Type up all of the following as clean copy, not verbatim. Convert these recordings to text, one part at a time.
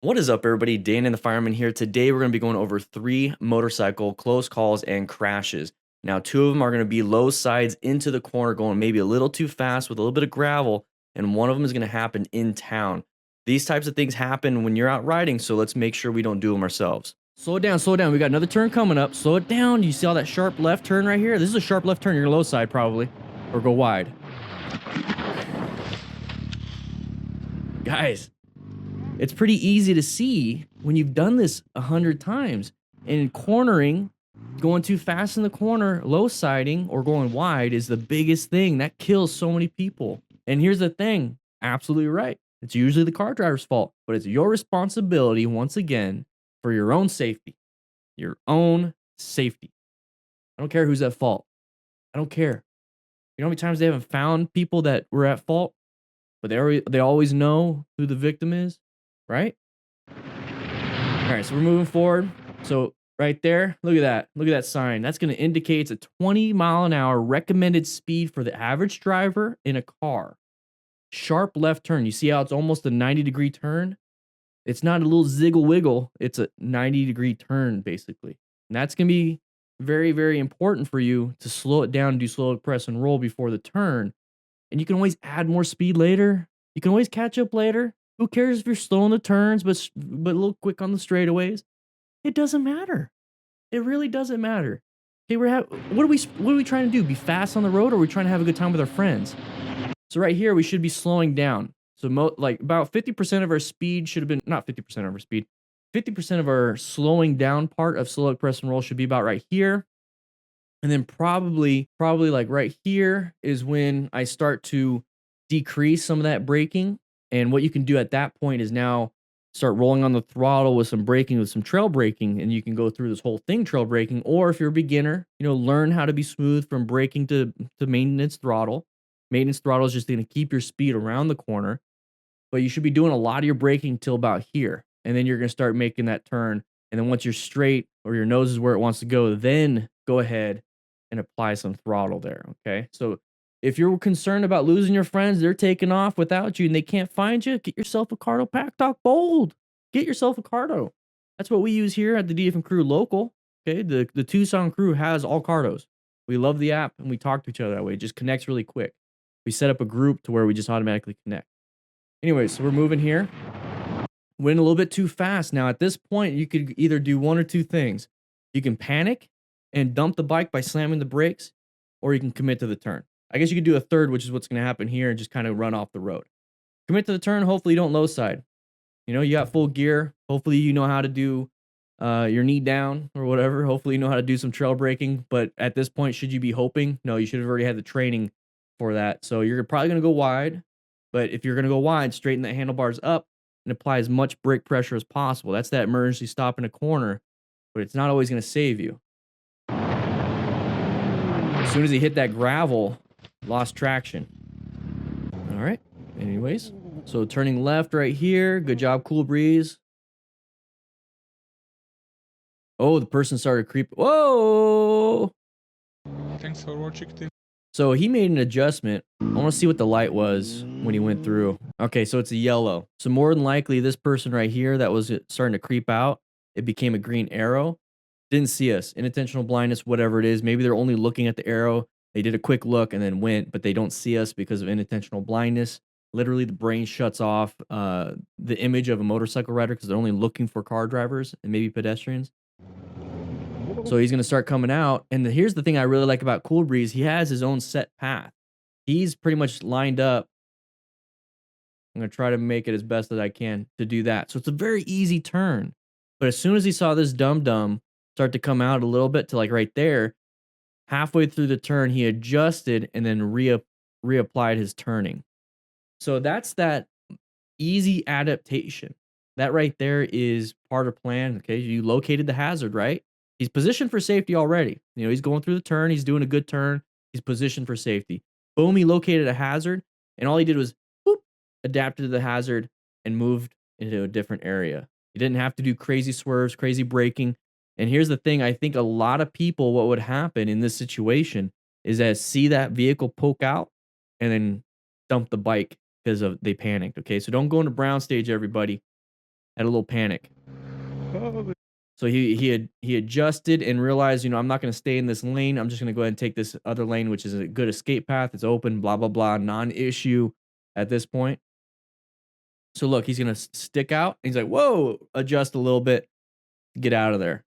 What is up, everybody? Dan and the Fireman here. Today, we're going to be going over 3 motorcycle close calls and crashes. Now, 2 of them are going to be low sides into the corner, going maybe a little too fast with a little bit of gravel, and one of them is going to happen in town. These types of things happen when you're out riding, so let's make sure we don't do them ourselves. Slow it down, slow it down. We got another turn coming up. Slow it down. You see all that sharp left turn right here? This is a sharp left turn. You're low side, probably, or go wide. Guys, it's pretty easy to see when you've done this 100 times. And cornering, going too fast in the corner, low siding, or going wide is the biggest thing. That kills so many people. And here's the thing, absolutely right. It's usually the car driver's fault, but it's your responsibility, once again, for your own safety. Your own safety. I don't care who's at fault. I don't care. You know how many times they haven't found people that were at fault, but they always know who the victim is? Right? All right, so we're moving forward. So right there, look at that. Look at that sign. That's going to indicate it's a 20-mile-an-hour recommended speed for the average driver in a car. Sharp left turn. You see how it's almost a 90-degree turn? It's not a little ziggle wiggle. It's a 90-degree turn, basically. And that's going to be very, very important for you to slow it down and do slow press and roll before the turn. And you can always add more speed later. You can always catch up later. Who cares if you're slow in the turns, but a little quick on the straightaways? It doesn't matter. It really doesn't matter. Okay, what are we trying to do? Be fast on the road, or are we trying to have a good time with our friends? So right here, we should be slowing down. So like about 50% of our speed should have been, not 50% of our speed, 50% of our slowing down part of slow press and roll should be about right here. And then probably like right here is when I start to decrease some of that braking. And what you can do at that point is now start rolling on the throttle with some braking, with some trail braking, and you can go through this whole thing trail braking. Or if you're a beginner, learn how to be smooth from braking to maintenance throttle. Maintenance throttle is just going to keep your speed around the corner, but you should be doing a lot of your braking till about here. And then you're going to start making that turn. And then once you're straight or your nose is where it wants to go, then go ahead and apply some throttle there. Okay. So if you're concerned about losing your friends, they're taking off without you and they can't find you, get yourself a Cardo Pack Talk Bold. Get yourself a Cardo. That's what we use here at the DFM Crew local. Okay. The Tucson crew has all Cardos. We love the app and we talk to each other that way. It just connects really quick. We set up a group to where we just automatically connect. Anyway, so we're moving here. Went a little bit too fast. Now, at this point, you could either do one or two things. You can panic and dump the bike by slamming the brakes, or you can commit to the turn. I guess you could do a third, which is what's going to happen here, and just kind of run off the road. Commit to the turn. Hopefully, you don't low side. You got full gear. Hopefully, you know how to do your knee down or whatever. Hopefully, you know how to do some trail braking. But at this point, should you be hoping? No, you should have already had the training for that. So you're probably going to go wide. But if you're going to go wide, straighten the handlebars up and apply as much brake pressure as possible. That's that emergency stop in a corner, but it's not always going to save you. As soon as he hit that gravel, lost traction. All right. Anyways, so turning left right here. Good job, Cool Breeze. Oh, the person started creeping. Whoa! Thanks for watching. So he made an adjustment. I want to see what the light was when he went through. Okay, so it's a yellow. So more than likely, this person right here that was starting to creep out, it became a green arrow. Didn't see us. Inattentional blindness, whatever it is. Maybe they're only looking at the arrow. They did a quick look and then went, but they don't see us because of inattentional blindness. Literally, the brain shuts off the image of a motorcycle rider because they're only looking for car drivers and maybe pedestrians. So he's going to start coming out. And here's the thing I really like about Cool Breeze. He has his own set path. He's pretty much lined up. I'm going to try to make it as best as I can to do that. So it's a very easy turn. But as soon as he saw this dum-dum start to come out a little bit to like right there, halfway through the turn, he adjusted and then reapplied his turning. So that's that easy adaptation. That right there is part of plan. Okay, you located the hazard, right? He's positioned for safety already. He's going through the turn. He's doing a good turn. He's positioned for safety. Boom, he located a hazard. And all he did was whoop, adapted to the hazard and moved into a different area. He didn't have to do crazy swerves, crazy braking. And here's the thing. I think a lot of people, what would happen in this situation is that see that vehicle poke out and then dump the bike because they panicked. Okay, so don't go into brown stage, everybody. had a little panic. Oh, So he adjusted and realized, you know, I'm not going to stay in this lane. I'm just going to go ahead and take this other lane, which is a good escape path. It's open, blah, blah, blah, non-issue at this point. So look, he's going to stick out. He's like, whoa, adjust a little bit, get out of there.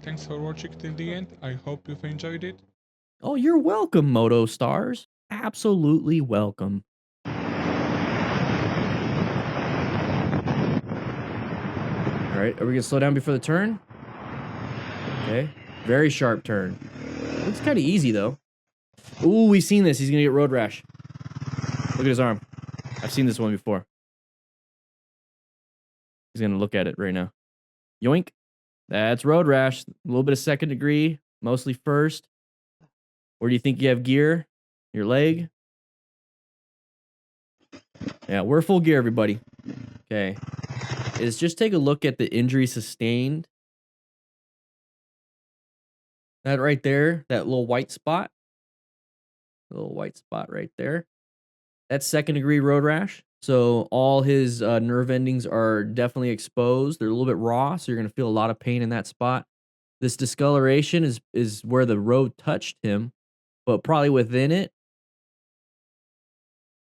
thanks for watching till the end. I hope you've enjoyed it. Oh, you're welcome, Moto Stars. Absolutely welcome. All right, are we gonna slow down before the turn? Okay, very sharp turn. Looks kind of easy though. Ooh, we've seen this. He's gonna get road rash. Look at his arm. I've seen this one before. He's gonna look at it right now. Yoink. That's road rash. A little bit of second degree, mostly first. Where do you think you have gear? Your leg? Yeah, we're full gear, everybody. Okay. Is just take a look at the injury sustained. That right there, that little white spot. Little white spot right there. That's second degree road rash. So all his nerve endings are definitely exposed. They're a little bit raw, so you're going to feel a lot of pain in that spot. This discoloration is where the road touched him, but probably within it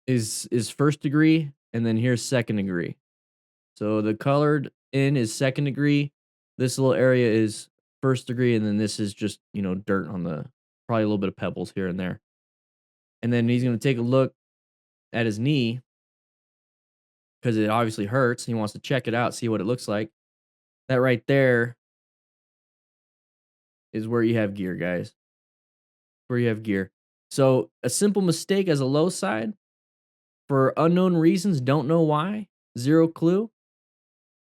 is first degree, and then here's second degree. So the colored in is second degree. This little area is first degree, and then this is just, you know, dirt on the, probably a little bit of pebbles here and there. And then he's going to take a look at his knee because it obviously hurts. He wants to check it out, see what it looks like. That right there is where you have gear, guys. Where you have gear. So a simple mistake as a low side for unknown reasons, don't know why, zero clue,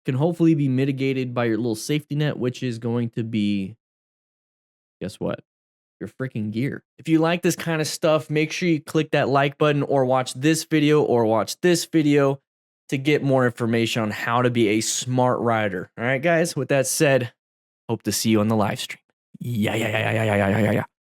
can hopefully be mitigated by your little safety net, which is going to be, guess what? Your freaking gear. If you like this kind of stuff, make sure you click that like button or watch this video to get more information on how to be a smart rider. All right, guys, with that said, hope to see you on the live stream. Yeah.